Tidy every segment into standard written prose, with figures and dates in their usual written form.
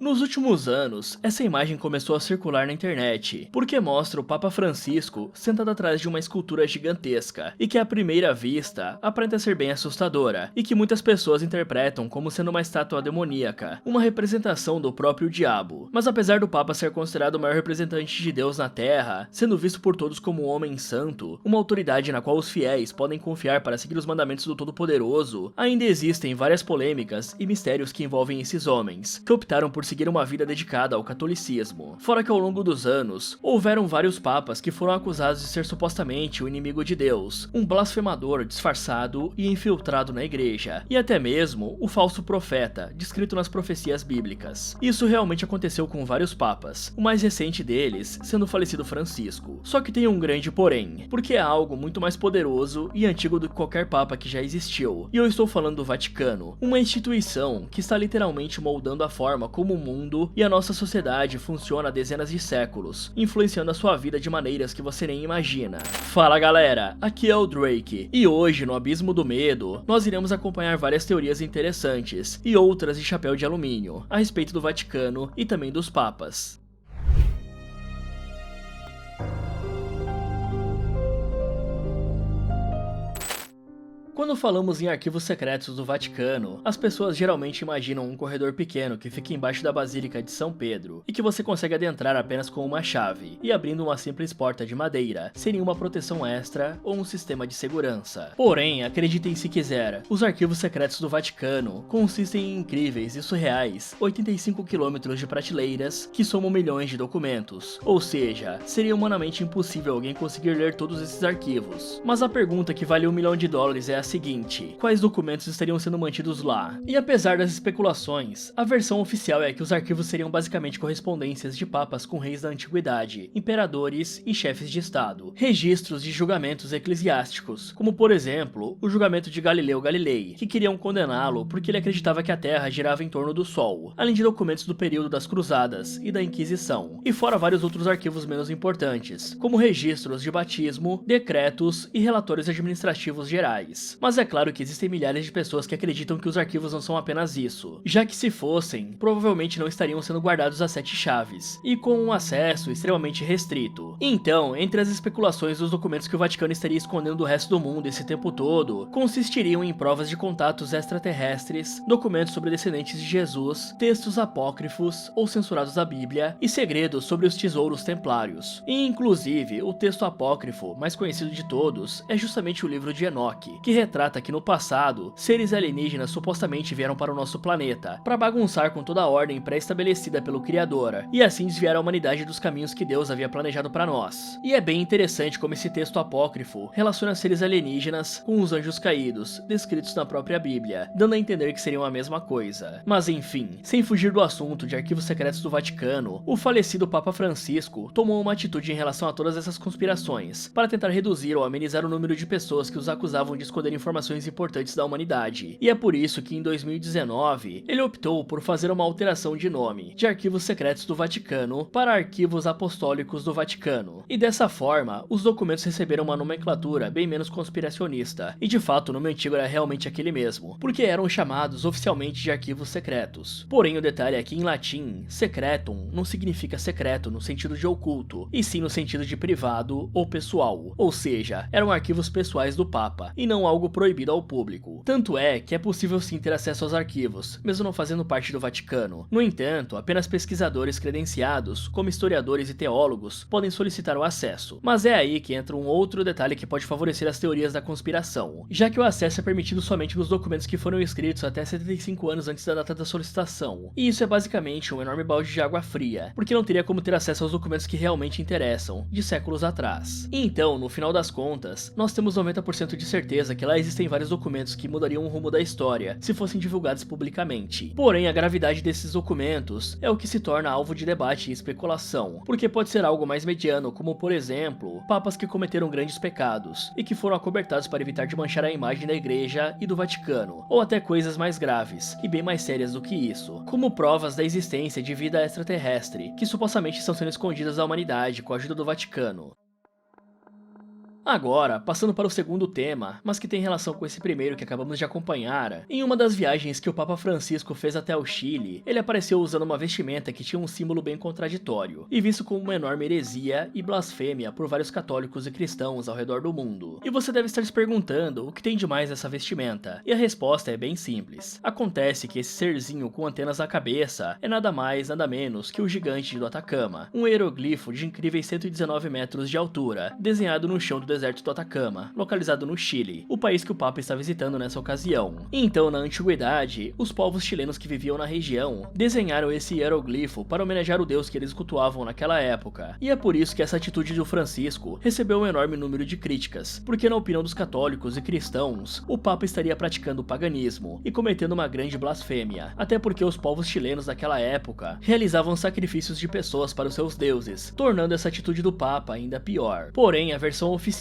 Nos últimos anos, essa imagem começou a circular na internet, porque mostra o Papa Francisco sentado atrás de uma escultura gigantesca, e que à primeira vista aparenta ser bem assustadora, e que muitas pessoas interpretam como sendo uma estátua demoníaca, uma representação do próprio diabo. Mas apesar do Papa ser considerado o maior representante de Deus na Terra, sendo visto por todos como um homem santo, uma autoridade na qual os fiéis podem confiar para seguir os mandamentos do Todo-Poderoso, ainda existem várias polêmicas e mistérios que envolvem esses homens, que optaram por seguir uma vida dedicada ao catolicismo. Fora que ao longo dos anos, houveram vários papas que foram acusados de ser supostamente o inimigo de Deus, um blasfemador disfarçado e infiltrado na igreja, e até mesmo o falso profeta, descrito nas profecias bíblicas. Isso realmente aconteceu com vários papas, o mais recente deles sendo o falecido Francisco. Só que tem um grande porém, porque é algo muito mais poderoso e antigo do que qualquer papa que já existiu, e eu estou falando do Vaticano, uma instituição que está literalmente moldando a forma como o mundo e a nossa sociedade funciona há dezenas de séculos, influenciando a sua vida de maneiras que você nem imagina. Fala galera, aqui é o Drake, e hoje no Abismo do Medo, nós iremos acompanhar várias teorias interessantes e outras de chapéu de alumínio, a respeito do Vaticano e também dos papas. Quando falamos em arquivos secretos do Vaticano, as pessoas geralmente imaginam um corredor pequeno que fica embaixo da Basílica de São Pedro, e que você consegue adentrar apenas com uma chave, e abrindo uma simples porta de madeira, sem nenhuma proteção extra ou um sistema de segurança. Porém, acreditem se quiser, os arquivos secretos do Vaticano consistem em incríveis e surreais 85 quilômetros de prateleiras que somam milhões de documentos, ou seja, seria humanamente impossível alguém conseguir ler todos esses arquivos. Mas a pergunta que vale $1 milhão é a seguinte: quais documentos estariam sendo mantidos lá? E apesar das especulações, a versão oficial é que os arquivos seriam basicamente correspondências de papas com reis da antiguidade, imperadores e chefes de estado, registros de julgamentos eclesiásticos, como por exemplo, o julgamento de Galileu Galilei, que queriam condená-lo porque ele acreditava que a Terra girava em torno do Sol, além de documentos do período das Cruzadas e da Inquisição, e fora vários outros arquivos menos importantes, como registros de batismo, decretos e relatórios administrativos gerais. Mas é claro que existem milhares de pessoas que acreditam que os arquivos não são apenas isso, já que se fossem, provavelmente não estariam sendo guardados às 7 chaves, e com um acesso extremamente restrito. Então, entre as especulações, os documentos que o Vaticano estaria escondendo do resto do mundo esse tempo todo, consistiriam em provas de contatos extraterrestres, documentos sobre descendentes de Jesus, textos apócrifos ou censurados da Bíblia, e segredos sobre os tesouros templários. E inclusive, o texto apócrifo mais conhecido de todos é justamente o livro de Enoque, que retrata que no passado, seres alienígenas supostamente vieram para o nosso planeta, para bagunçar com toda a ordem pré-estabelecida pelo Criador, e assim desviar a humanidade dos caminhos que Deus havia planejado para nós. E é bem interessante como esse texto apócrifo relaciona seres alienígenas com os anjos caídos, descritos na própria Bíblia, dando a entender que seriam a mesma coisa. Mas enfim, sem fugir do assunto de arquivos secretos do Vaticano, o falecido Papa Francisco tomou uma atitude em relação a todas essas conspirações, para tentar reduzir ou amenizar o número de pessoas que os acusavam de esconder informações importantes da humanidade. E é por isso que em 2019, ele optou por fazer uma alteração de nome, de Arquivos Secretos do Vaticano para Arquivos Apostólicos do Vaticano. E dessa forma, os documentos receberam uma nomenclatura bem menos conspiracionista, e de fato o nome antigo era realmente aquele mesmo, porque eram chamados oficialmente de arquivos secretos. Porém o detalhe é que em latim, secretum não significa secreto no sentido de oculto, e sim no sentido de privado ou pessoal, ou seja, eram arquivos pessoais do Papa, e não algo proibido ao público. Tanto é que é possível sim ter acesso aos arquivos, mesmo não fazendo parte do Vaticano. No entanto, apenas pesquisadores credenciados, como historiadores e teólogos, podem solicitar o acesso. Mas é aí que entra um outro detalhe que pode favorecer as teorias da conspiração, já que o acesso é permitido somente nos documentos que foram escritos até 75 anos antes da data da solicitação. E isso é basicamente um enorme balde de água fria, porque não teria como ter acesso aos documentos que realmente interessam, de séculos atrás. Então, no final das contas, nós temos 90% de certeza que lá existem vários documentos que mudariam o rumo da história se fossem divulgados publicamente. Porém, a gravidade desses documentos é o que se torna alvo de debate e especulação, porque pode ser algo mais mediano, como por exemplo, papas que cometeram grandes pecados e que foram acobertados para evitar de manchar a imagem da igreja e do Vaticano, ou até coisas mais graves e bem mais sérias do que isso, como provas da existência de vida extraterrestre, que supostamente estão sendo escondidas da humanidade com a ajuda do Vaticano. Agora, passando para o segundo tema, mas que tem relação com esse primeiro que acabamos de acompanhar, em uma das viagens que o Papa Francisco fez até o Chile, ele apareceu usando uma vestimenta que tinha um símbolo bem contraditório, e visto como uma enorme heresia e blasfêmia por vários católicos e cristãos ao redor do mundo. E você deve estar se perguntando o que tem de mais nessa vestimenta, e a resposta é bem simples. Acontece que esse serzinho com antenas na cabeça é nada mais, nada menos que o gigante do Atacama, um hieroglifo de incríveis 119 metros de altura, desenhado no chão do deserto do Atacama, localizado no Chile, o país que o Papa está visitando nessa ocasião. Então, na antiguidade, os povos chilenos que viviam na região desenharam esse hieroglifo para homenagear o deus que eles cultuavam naquela época. E é por isso que essa atitude do Francisco recebeu um enorme número de críticas, porque na opinião dos católicos e cristãos, o Papa estaria praticando o paganismo e cometendo uma grande blasfêmia, até porque os povos chilenos daquela época realizavam sacrifícios de pessoas para os seus deuses, tornando essa atitude do Papa ainda pior. Porém, a versão oficial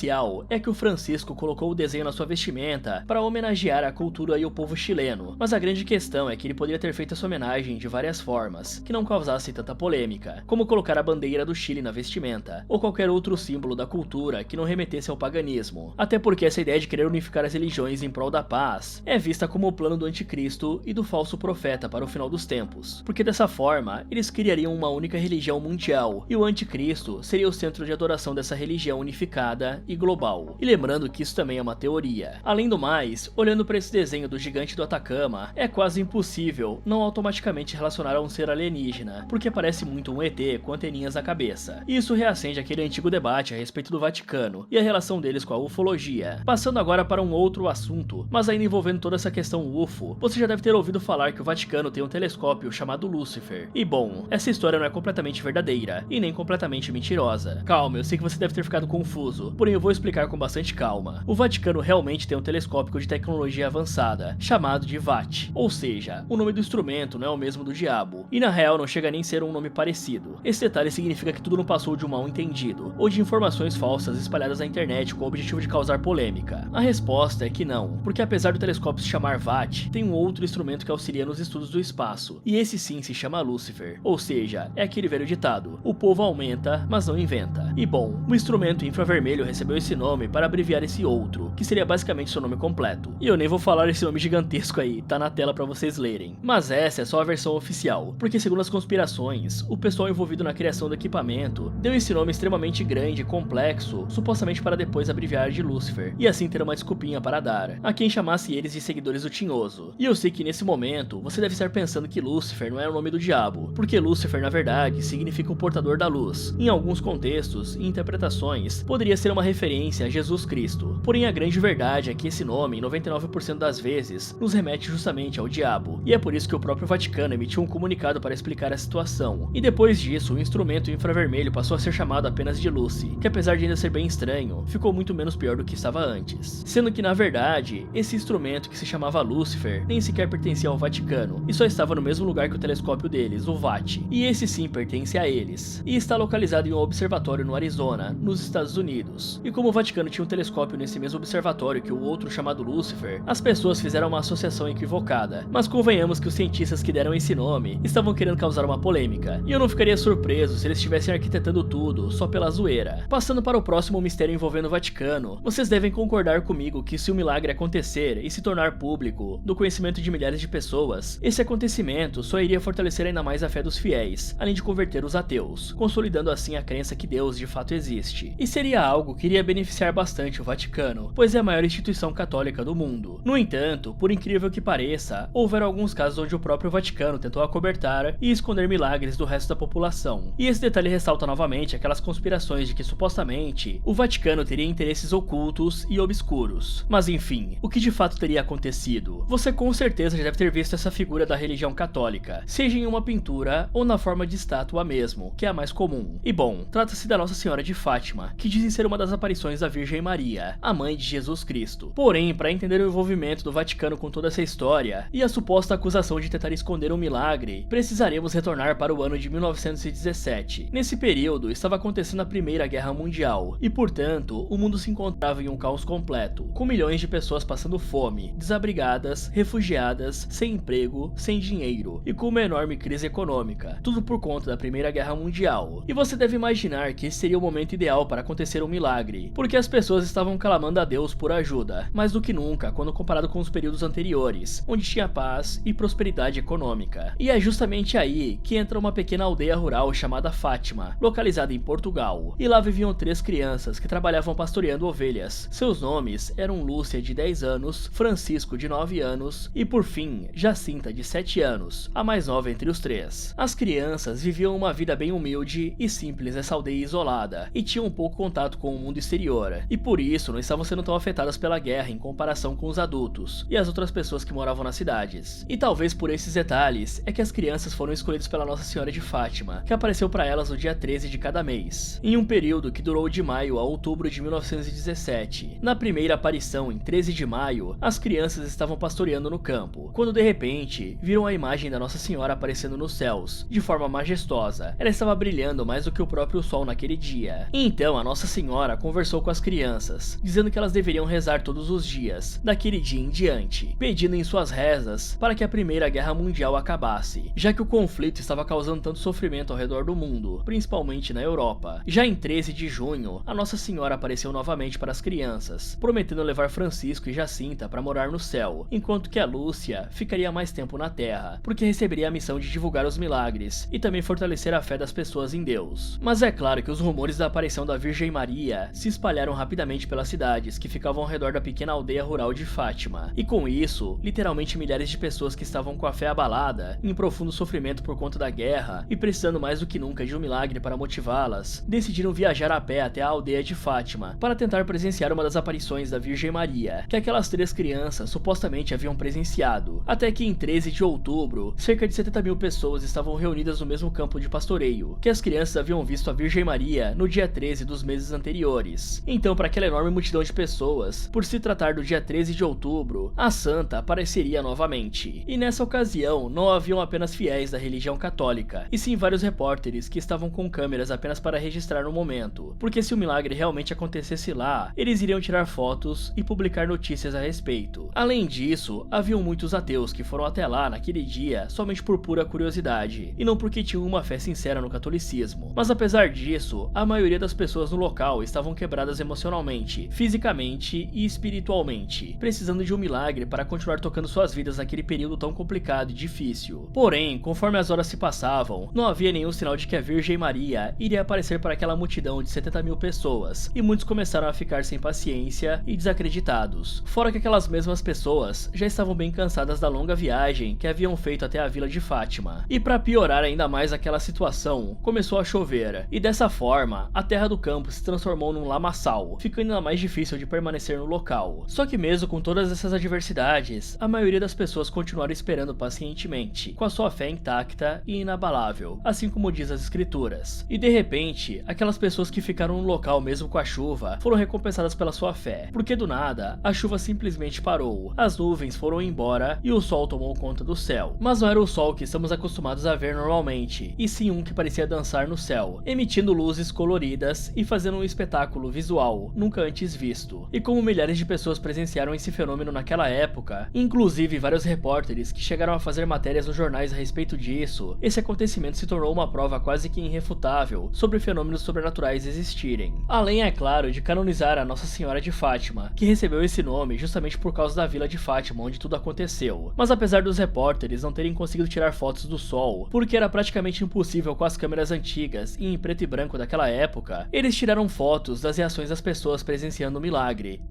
é que o Francisco colocou o desenho na sua vestimenta para homenagear a cultura e o povo chileno, mas a grande questão é que ele poderia ter feito essa homenagem de várias formas, que não causasse tanta polêmica, como colocar a bandeira do Chile na vestimenta, ou qualquer outro símbolo da cultura que não remetesse ao paganismo, até porque essa ideia de querer unificar as religiões em prol da paz é vista como o plano do anticristo e do falso profeta para o final dos tempos, porque dessa forma eles criariam uma única religião mundial, e o anticristo seria o centro de adoração dessa religião unificada e global. E lembrando que isso também é uma teoria. Além do mais, olhando para esse desenho do gigante do Atacama, é quase impossível não automaticamente relacionar a um ser alienígena, porque parece muito um ET com anteninhas na cabeça. E isso reacende aquele antigo debate a respeito do Vaticano e a relação deles com a ufologia. Passando agora para um outro assunto, mas ainda envolvendo toda essa questão UFO, você já deve ter ouvido falar que o Vaticano tem um telescópio chamado Lúcifer. E bom, essa história não é completamente verdadeira e nem completamente mentirosa. Calma, eu sei que você deve ter ficado confuso, porém eu vou explicar com bastante calma. O Vaticano realmente tem um telescópio de tecnologia avançada, chamado de VAT, ou seja, o nome do instrumento não é o mesmo do diabo, e na real não chega nem a ser um nome parecido. Esse detalhe significa que tudo não passou de um mal entendido, ou de informações falsas espalhadas na internet com o objetivo de causar polêmica. A resposta é que não, porque apesar do telescópio se chamar VAT, tem um outro instrumento que auxilia nos estudos do espaço, e esse sim se chama Lúcifer, ou seja, é aquele velho ditado, o povo aumenta, mas não inventa. E bom, o instrumento infravermelho recebeu esse nome para abreviar esse outro, que seria basicamente seu nome completo. E eu nem vou falar esse nome gigantesco aí, tá na tela para vocês lerem. Mas essa é só a versão oficial, porque segundo as conspirações, o pessoal envolvido na criação do equipamento deu esse nome extremamente grande e complexo, supostamente para depois abreviar de Lúcifer, e assim ter uma desculpinha para dar a quem chamasse eles de seguidores do Tinhoso. E eu sei que nesse momento, você deve estar pensando que Lúcifer não é o nome do diabo, porque Lúcifer na verdade significa o portador da luz. Em alguns contextos e interpretações, poderia ser uma referência a Jesus Cristo. Porém a grande verdade é que esse nome, em 99% das vezes, nos remete justamente ao diabo. E é por isso que o próprio Vaticano emitiu um comunicado para explicar a situação. E depois disso, o instrumento infravermelho passou a ser chamado apenas de Lucy, que apesar de ainda ser bem estranho, ficou muito menos pior do que estava antes. Sendo que na verdade, esse instrumento que se chamava Lúcifer nem sequer pertencia ao Vaticano, e só estava no mesmo lugar que o telescópio deles, o VAT. E esse sim pertence a eles. E está localizado em um observatório no Arizona, nos Estados Unidos. E como o Vaticano tinha um telescópio nesse mesmo observatório que o outro chamado Lúcifer, as pessoas fizeram uma associação equivocada. Mas convenhamos que os cientistas que deram esse nome estavam querendo causar uma polêmica, e eu não ficaria surpreso se eles estivessem arquitetando tudo só pela zoeira. Passando para o próximo mistério envolvendo o Vaticano, vocês devem concordar comigo que se o milagre acontecer e se tornar público, do conhecimento de milhares de pessoas, esse acontecimento só iria fortalecer ainda mais a fé dos fiéis, além de converter os ateus, consolidando assim a crença que Deus de fato existe. E seria algo que iria beneficiar bastante o Vaticano, pois é a maior instituição católica do mundo. No entanto, por incrível que pareça, houveram alguns casos onde o próprio Vaticano tentou acobertar e esconder milagres do resto da população. E esse detalhe ressalta novamente aquelas conspirações de que supostamente o Vaticano teria interesses ocultos e obscuros. Mas enfim, o que de fato teria acontecido? Você com certeza já deve ter visto essa figura da religião católica, seja em uma pintura ou na forma de estátua mesmo, que é a mais comum. E bom, trata-se da Nossa Senhora de Fátima, que dizem ser uma das aparições da Virgem Maria, a mãe de Jesus Cristo. Porém, para entender o envolvimento do Vaticano com toda essa história e a suposta acusação de tentar esconder um milagre, precisaremos retornar para o ano de 1917. Nesse período, estava acontecendo a Primeira Guerra Mundial, e portanto, o mundo se encontrava em um caos completo, com milhões de pessoas passando fome, desabrigadas, refugiadas, sem emprego, sem dinheiro, e com uma enorme crise econômica, tudo por conta da Primeira Guerra Mundial. E você deve imaginar que esse seria o momento ideal para acontecer um milagre, milagre, porque as pessoas estavam clamando a Deus por ajuda, mais do que nunca quando comparado com os períodos anteriores, onde tinha paz e prosperidade econômica. E é justamente aí que entra uma pequena aldeia rural chamada Fátima, localizada em Portugal, e lá viviam 3 crianças que trabalhavam pastoreando ovelhas. Seus nomes eram Lúcia, de 10 anos, Francisco, de 9 anos e, por fim, Jacinta, de 7 anos, a mais nova entre os 3. As crianças viviam uma vida bem humilde e simples nessa aldeia isolada, e tinham pouco contato com o mundo exterior, e por isso não estavam sendo tão afetadas pela guerra em comparação com os adultos e as outras pessoas que moravam nas cidades. E talvez por esses detalhes é que as crianças foram escolhidas pela Nossa Senhora de Fátima, que apareceu para elas no dia 13 de cada mês, em um período que durou de maio a outubro de 1917. Na primeira aparição, em 13 de maio, as crianças estavam pastoreando no campo, quando de repente viram a imagem da Nossa Senhora aparecendo nos céus, de forma majestosa. Ela estava brilhando mais do que o próprio sol naquele dia. E então a Nossa Senhora conversou com as crianças, dizendo que elas deveriam rezar todos os dias, daquele dia em diante, pedindo em suas rezas para que a Primeira Guerra Mundial acabasse, já que o conflito estava causando tanto sofrimento ao redor do mundo, principalmente na Europa. Já em 13 de junho, a Nossa Senhora apareceu novamente para as crianças, prometendo levar Francisco e Jacinta para morar no céu, enquanto que a Lúcia ficaria mais tempo na Terra, porque receberia a missão de divulgar os milagres e também fortalecer a fé das pessoas em Deus. Mas é claro que os rumores da aparição da Virgem Maria se espalharam rapidamente pelas cidades que ficavam ao redor da pequena aldeia rural de Fátima, e com isso, literalmente milhares de pessoas que estavam com a fé abalada, em profundo sofrimento por conta da guerra e precisando mais do que nunca de um milagre para motivá-las, decidiram viajar a pé até a aldeia de Fátima para tentar presenciar uma das aparições da Virgem Maria, que aquelas 3 crianças supostamente haviam presenciado. Até que em 13 de outubro, cerca de 70 mil pessoas estavam reunidas no mesmo campo de pastoreio, que as crianças haviam visto a Virgem Maria no dia 13 dos meses anteriores. Então, para aquela enorme multidão de pessoas, por se tratar do dia 13 de outubro, a santa apareceria novamente. E nessa ocasião, não haviam apenas fiéis da religião católica, e sim vários repórteres que estavam com câmeras apenas para registrar o momento, porque se o milagre realmente acontecesse lá, eles iriam tirar fotos e publicar notícias a respeito. Além disso, haviam muitos ateus que foram até lá naquele dia somente por pura curiosidade, e não porque tinham uma fé sincera no catolicismo. Mas apesar disso, a maioria das pessoas no local estavam quebradas emocionalmente, fisicamente e espiritualmente, precisando de um milagre para continuar tocando suas vidas naquele período tão complicado e difícil. Porém, conforme as horas se passavam, não havia nenhum sinal de que a Virgem Maria iria aparecer para aquela multidão de 70 mil pessoas, e muitos começaram a ficar sem paciência e desacreditados. Fora que aquelas mesmas pessoas já estavam bem cansadas da longa viagem que haviam feito até a vila de Fátima. E para piorar ainda mais aquela situação, começou a chover, e dessa forma, a terra do campo se transformou num lamaçal, ficando ainda mais difícil de permanecer no local. Só que mesmo com todas essas adversidades, a maioria das pessoas continuaram esperando pacientemente, com a sua fé intacta e inabalável, assim como diz as escrituras. E de repente, aquelas pessoas que ficaram no local mesmo com a chuva, foram recompensadas pela sua fé, porque do nada, a chuva simplesmente parou, as nuvens foram embora e o sol tomou conta do céu. Mas não era o sol que estamos acostumados a ver normalmente, e sim um que parecia dançar no céu, emitindo luzes coloridas e fazendo um espetáculo visual nunca antes visto. E como milhares de pessoas presenciaram esse fenômeno naquela época, inclusive vários repórteres que chegaram a fazer matérias nos jornais a respeito disso, esse acontecimento se tornou uma prova quase que irrefutável sobre fenômenos sobrenaturais existirem. Além, é claro, de canonizar a Nossa Senhora de Fátima, que recebeu esse nome justamente por causa da vila de Fátima onde tudo aconteceu. Mas apesar dos repórteres não terem conseguido tirar fotos do sol, porque era praticamente impossível com as câmeras antigas e em preto e branco daquela época, eles tiraram fotos das reações das pessoas presenciando o milagre.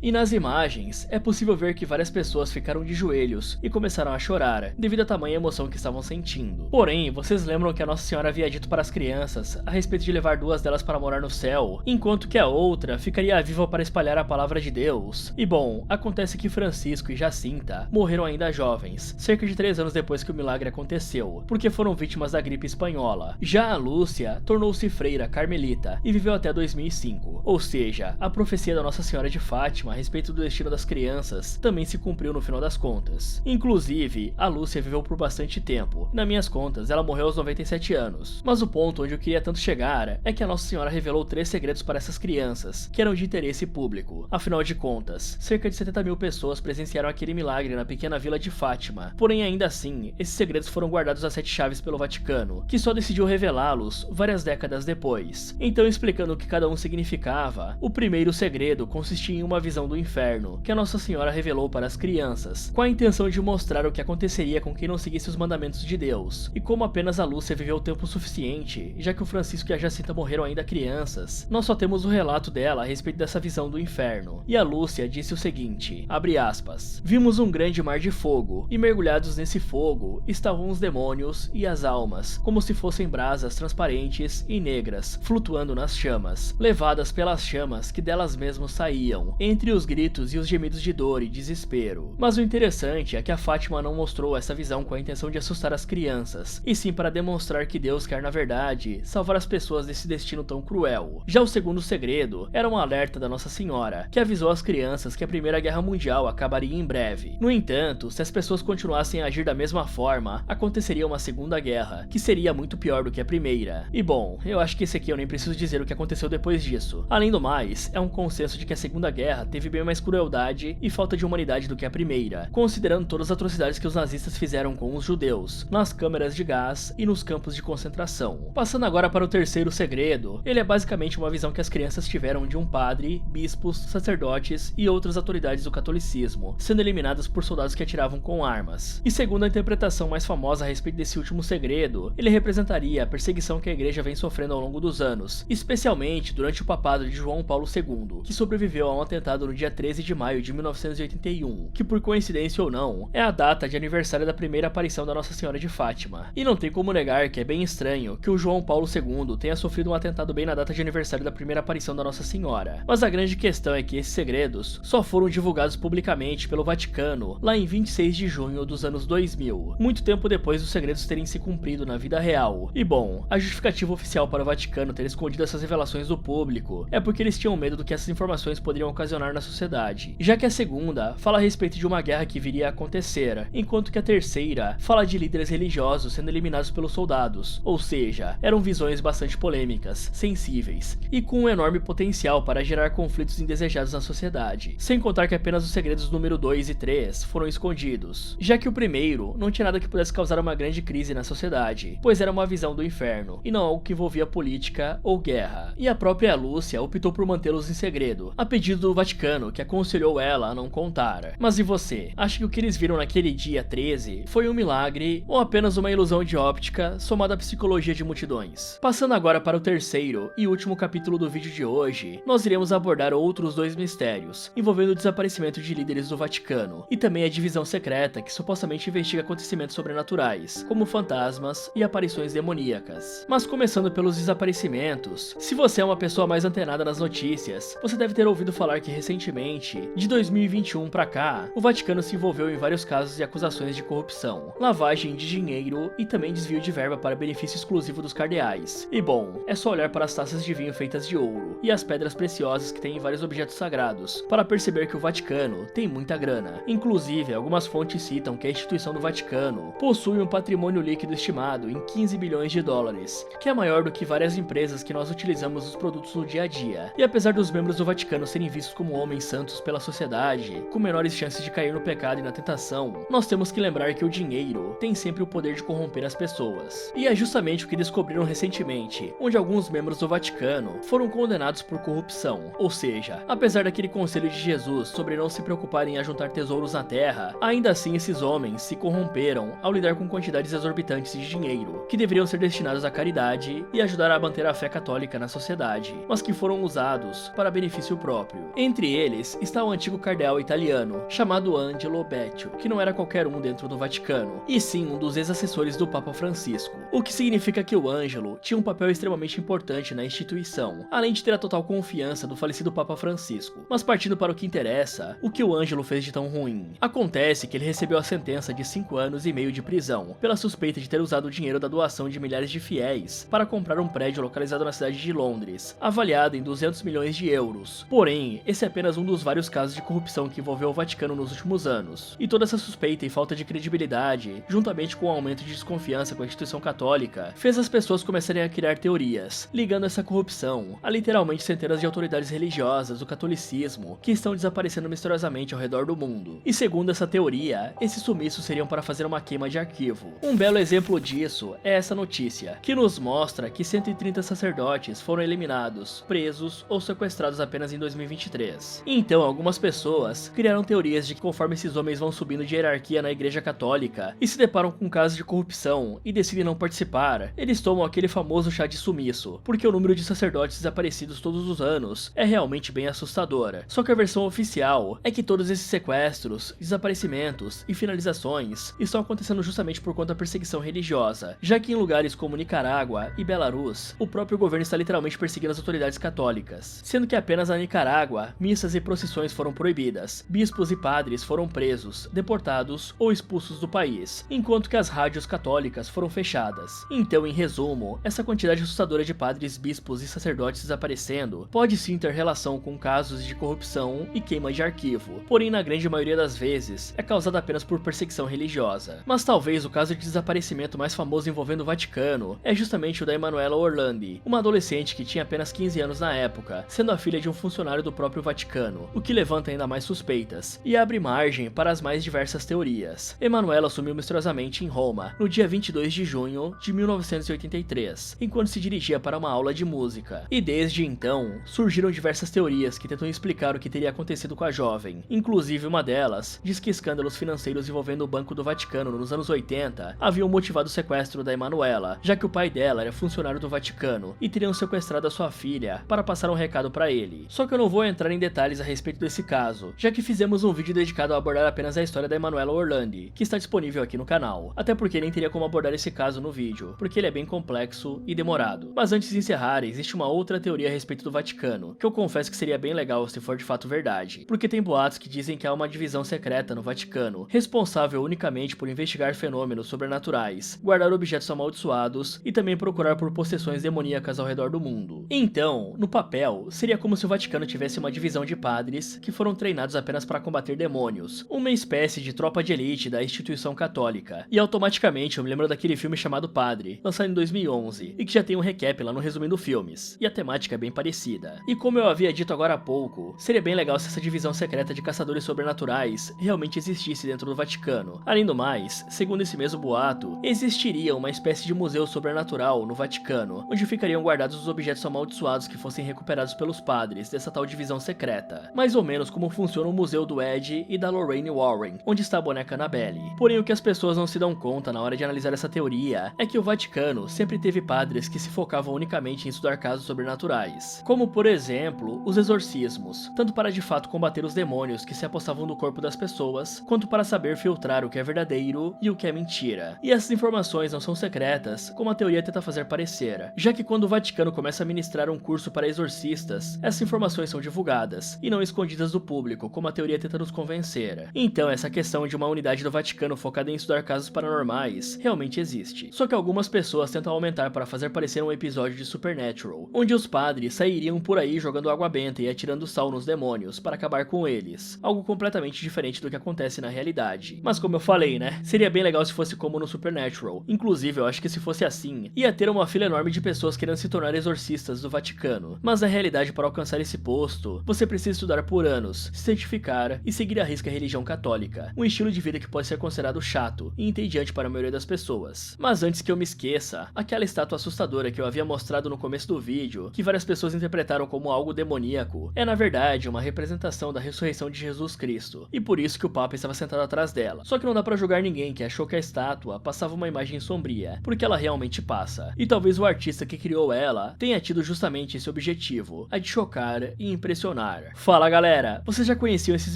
E nas imagens, é possível ver que várias pessoas ficaram de joelhos e começaram a chorar, devido à tamanha emoção que estavam sentindo. Porém, vocês lembram que a Nossa Senhora havia dito para as crianças a respeito de levar 2 delas para morar no céu, enquanto que a outra ficaria viva para espalhar a palavra de Deus? E bom, acontece que Francisco e Jacinta morreram ainda jovens, cerca de 3 anos depois que o milagre aconteceu, porque foram vítimas da gripe espanhola. Já a Lúcia tornou-se freira carmelita e viveu até 2005, ou seja, a profecia da Nossa Senhora de Fátima Fátima a respeito do destino das crianças também se cumpriu no final das contas. Inclusive, a Lúcia viveu por bastante tempo, e nas minhas contas ela morreu aos 97 anos. Mas o ponto onde eu queria tanto chegar é que a Nossa Senhora revelou 3 segredos para essas crianças, que eram de interesse público. Afinal de contas, cerca de 70 mil pessoas presenciaram aquele milagre na pequena vila de Fátima. Porém, ainda assim, esses segredos foram guardados a 7 chaves pelo Vaticano, que só decidiu revelá-los várias décadas depois. Então, explicando o que cada um significava, o primeiro segredo consistia em uma visão do inferno, que a Nossa Senhora revelou para as crianças, com a intenção de mostrar o que aconteceria com quem não seguisse os mandamentos de Deus. E como apenas a Lúcia viveu tempo suficiente, já que o Francisco e a Jacinta morreram ainda crianças, nós só temos o relato dela a respeito dessa visão do inferno. E a Lúcia disse o seguinte, abre aspas, vimos um grande mar de fogo, e mergulhados nesse fogo estavam os demônios e as almas, como se fossem brasas transparentes e negras, flutuando nas chamas, levadas pelas chamas que delas mesmas saíam, entre os gritos e os gemidos de dor e desespero. Mas o interessante é que a Fátima não mostrou essa visão com a intenção de assustar as crianças, e sim para demonstrar que Deus quer, na verdade, salvar as pessoas desse destino tão cruel. Já o segundo segredo era um alerta da Nossa Senhora, que avisou as crianças que a Primeira Guerra Mundial acabaria em breve. No entanto, se as pessoas continuassem a agir da mesma forma, aconteceria uma segunda guerra, que seria muito pior do que a primeira. E bom, eu acho que esse aqui eu nem preciso dizer o que aconteceu depois disso. Além do mais, é um consenso de que a Segunda Guerra teve bem mais crueldade e falta de humanidade do que a primeira, considerando todas as atrocidades que os nazistas fizeram com os judeus, nas câmeras de gás e nos campos de concentração. Passando agora para o terceiro segredo, ele é basicamente uma visão que as crianças tiveram de um padre, bispos, sacerdotes e outras autoridades do catolicismo, sendo eliminadas por soldados que atiravam com armas. E segundo a interpretação mais famosa a respeito desse último segredo, ele representaria a perseguição que a igreja vem sofrendo ao longo dos anos, especialmente durante o papado de João Paulo II, que sobreviveu a um atentado no dia 13 de maio de 1981, que por coincidência ou não, é a data de aniversário da primeira aparição da Nossa Senhora de Fátima. E não tem como negar que é bem estranho que o João Paulo II tenha sofrido um atentado bem na data de aniversário da primeira aparição da Nossa Senhora. Mas a grande questão é que esses segredos só foram divulgados publicamente pelo Vaticano lá em 26 de junho dos anos 2000, muito tempo depois dos segredos terem se cumprido na vida real. E bom, a justificativa oficial para o Vaticano ter escondido essas revelações do público é porque eles tinham medo do que essas informações poderiam ocasionar na sociedade, já que a segunda fala a respeito de uma guerra que viria a acontecer, enquanto que a terceira fala de líderes religiosos sendo eliminados pelos soldados, ou seja, eram visões bastante polêmicas, sensíveis, e com um enorme potencial para gerar conflitos indesejados na sociedade, sem contar que apenas os segredos número 2 e 3 foram escondidos, já que o primeiro não tinha nada que pudesse causar uma grande crise na sociedade, pois era uma visão do inferno, e não algo que envolvia política ou guerra, e a própria Lúcia optou por mantê-los em segredo, a pedido do Vaticano, que aconselhou ela a não contar. Mas e você? Acha que o que eles viram naquele dia 13 foi um milagre ou apenas uma ilusão de óptica somada à psicologia de multidões? Passando agora para o terceiro e último capítulo do vídeo de hoje, nós iremos abordar outros 2 mistérios, envolvendo o desaparecimento de líderes do Vaticano, e também a divisão secreta que supostamente investiga acontecimentos sobrenaturais, como fantasmas e aparições demoníacas. Mas começando pelos desaparecimentos, se você é uma pessoa mais antenada nas notícias, você deve ter ouvido falar que recentemente, de 2021 pra cá, o Vaticano se envolveu em vários casos e acusações de corrupção, lavagem de dinheiro e também desvio de verba para benefício exclusivo dos cardeais. E bom, é só olhar para as taças de vinho feitas de ouro e as pedras preciosas que têm em vários objetos sagrados, para perceber que o Vaticano tem muita grana. Inclusive, algumas fontes citam que a instituição do Vaticano possui um patrimônio líquido estimado em 15 bilhões de dólares, que é maior do que várias empresas que nós utilizamos os produtos no dia a dia. E apesar dos membros do Vaticano serem vistos como homens santos pela sociedade, com menores chances de cair no pecado e na tentação, nós temos que lembrar que o dinheiro tem sempre o poder de corromper as pessoas. E é justamente o que descobriram recentemente, onde alguns membros do Vaticano foram condenados por corrupção. Ou seja, apesar daquele conselho de Jesus sobre não se preocuparem em ajuntar tesouros na terra, ainda assim esses homens se corromperam ao lidar com quantidades exorbitantes de dinheiro, que deveriam ser destinados à caridade e ajudar a manter a fé católica na sociedade, mas que foram usados para benefício próprio. Entre eles está o antigo cardeal italiano, chamado Angelo Beccio, que não era qualquer um dentro do Vaticano, e sim um dos ex-assessores do Papa Francisco, o que significa que o Ângelo tinha um papel extremamente importante na instituição, além de ter a total confiança do falecido Papa Francisco. Mas partindo para o que interessa, o que o Ângelo fez de tão ruim? Acontece que ele recebeu a sentença de 5 anos e meio de prisão, pela suspeita de ter usado o dinheiro da doação de milhares de fiéis para comprar um prédio localizado na cidade de Londres, avaliado em 200 milhões de euros. Porém, esse é apenas um dos vários casos de corrupção que envolveu o Vaticano nos últimos anos. E toda essa suspeita e falta de credibilidade, juntamente com o aumento de desconfiança com a instituição católica, fez as pessoas começarem a criar teorias, ligando essa corrupção a literalmente centenas de autoridades religiosas do catolicismo que estão desaparecendo misteriosamente ao redor do mundo. E segundo essa teoria, esses sumiços seriam para fazer uma queima de arquivo. Um belo exemplo disso é essa notícia, que nos mostra que 130 sacerdotes foram eliminados, presos ou sequestrados apenas em 2023. Então, algumas pessoas criaram teorias de que conforme esses homens vão subindo de hierarquia na Igreja Católica e se deparam com casos de corrupção e decidem não participar, eles tomam aquele famoso chá de sumiço, porque o número de sacerdotes desaparecidos todos os anos é realmente bem assustador. Só que a versão oficial é que todos esses sequestros, desaparecimentos e finalizações estão acontecendo justamente por conta da perseguição religiosa, já que em lugares como Nicarágua e Belarus, o próprio governo está literalmente perseguindo as autoridades católicas, sendo que apenas na Nicarágua, missas e procissões foram proibidas, bispos e padres foram presos, deportados ou expulsos do país, enquanto que as rádios católicas foram fechadas. Então, em resumo, essa quantidade assustadora de padres, bispos e sacerdotes desaparecendo pode sim ter relação com casos de corrupção e queima de arquivo, porém na grande maioria das vezes é causada apenas por perseguição religiosa. Mas talvez o caso de desaparecimento mais famoso envolvendo o Vaticano é justamente o da Emanuela Orlandi, uma adolescente que tinha apenas 15 anos na época, sendo a filha de um funcionário do próprio Vaticano, o que levanta ainda mais suspeitas e abre margem para as mais diversas teorias. Emanuela sumiu misteriosamente em Roma no dia 22 de junho de 1983, enquanto se dirigia para uma aula de música. E desde então, surgiram diversas teorias que tentam explicar o que teria acontecido com a jovem. Inclusive uma delas diz que escândalos financeiros envolvendo o Banco do Vaticano nos anos 80 haviam motivado o sequestro da Emanuela, já que o pai dela era funcionário do Vaticano e teriam sequestrado a sua filha para passar um recado para ele. Só que eu não vou entrar em detalhes a respeito desse caso, já que fizemos um vídeo dedicado a abordar apenas a história da Emanuela Orlandi, que está disponível aqui no canal, até porque nem teria como abordar esse caso no vídeo, porque ele é bem complexo e demorado. Mas antes de encerrar, existe uma outra teoria a respeito do Vaticano, que eu confesso que seria bem legal se for de fato verdade, porque tem boatos que dizem que há uma divisão secreta no Vaticano, responsável unicamente por investigar fenômenos sobrenaturais, guardar objetos amaldiçoados e também procurar por possessões demoníacas ao redor do mundo. Então, no papel, seria como se o Vaticano tivesse uma divisão de padres que foram treinados apenas para combater demônios, uma espécie de tropa de elite da instituição católica. E automaticamente eu me lembro daquele filme chamado Padre, lançado em 2011, e que já tem um recap lá no Resumindo Filmes, e a temática é bem parecida. E como eu havia dito agora há pouco, seria bem legal se essa divisão secreta de caçadores sobrenaturais realmente existisse dentro do Vaticano. Além do mais, segundo esse mesmo boato, existiria uma espécie de museu sobrenatural no Vaticano, onde ficariam guardados os objetos amaldiçoados que fossem recuperados pelos padres dessa tal divisão secreta. Mais ou menos como funciona o museu do Ed e da Lorraine Warren, onde está a boneca Annabelle. Porém, o que as pessoas não se dão conta na hora de analisar essa teoria é que o Vaticano sempre teve padres que se focavam unicamente em estudar casos sobrenaturais, como por exemplo, os exorcismos, tanto para de fato combater os demônios que se apossavam no corpo das pessoas, quanto para saber filtrar o que é verdadeiro e o que é mentira. E essas informações não são secretas, como a teoria tenta fazer parecer, já que quando o Vaticano começa a ministrar um curso para exorcistas, essas informações são divulgadas, e não escondidas do público, como a teoria tenta nos convencer. Então, essa questão de uma unidade do Vaticano focada em estudar casos paranormais realmente existe. Só que algumas pessoas tentam aumentar para fazer parecer um episódio de Supernatural, onde os padres sairiam por aí jogando água benta e atirando sal nos demônios para acabar com eles, algo completamente diferente do que acontece na realidade. Mas como eu falei, né, seria bem legal se fosse como no Supernatural. Inclusive, eu acho que se fosse assim, ia ter uma fila enorme de pessoas querendo se tornar exorcistas do Vaticano. Mas na realidade, para alcançar esse posto, você precisa estudar por anos, se certificar e seguir à risca a religião católica, um estilo de vida que pode ser considerado chato e entediante para a maioria das pessoas. Mas antes que eu me esqueça, aquela estátua assustadora que eu havia mostrado no começo do vídeo, que várias pessoas interpretaram como algo demoníaco, é na verdade uma representação da ressurreição de Jesus Cristo, e por isso que o Papa estava sentado atrás dela. Só que não dá pra julgar ninguém que achou que a estátua passava uma imagem sombria, porque ela realmente passa. E talvez o artista que criou ela tenha tido justamente esse objetivo, a de chocar e impressionar. Fala galera, vocês já conheciam esses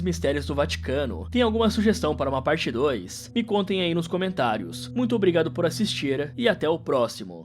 mistérios do Vaticano? Tem alguma sugestão para uma parte 2? Me contem aí nos comentários. Muito obrigado por assistir e até o próximo.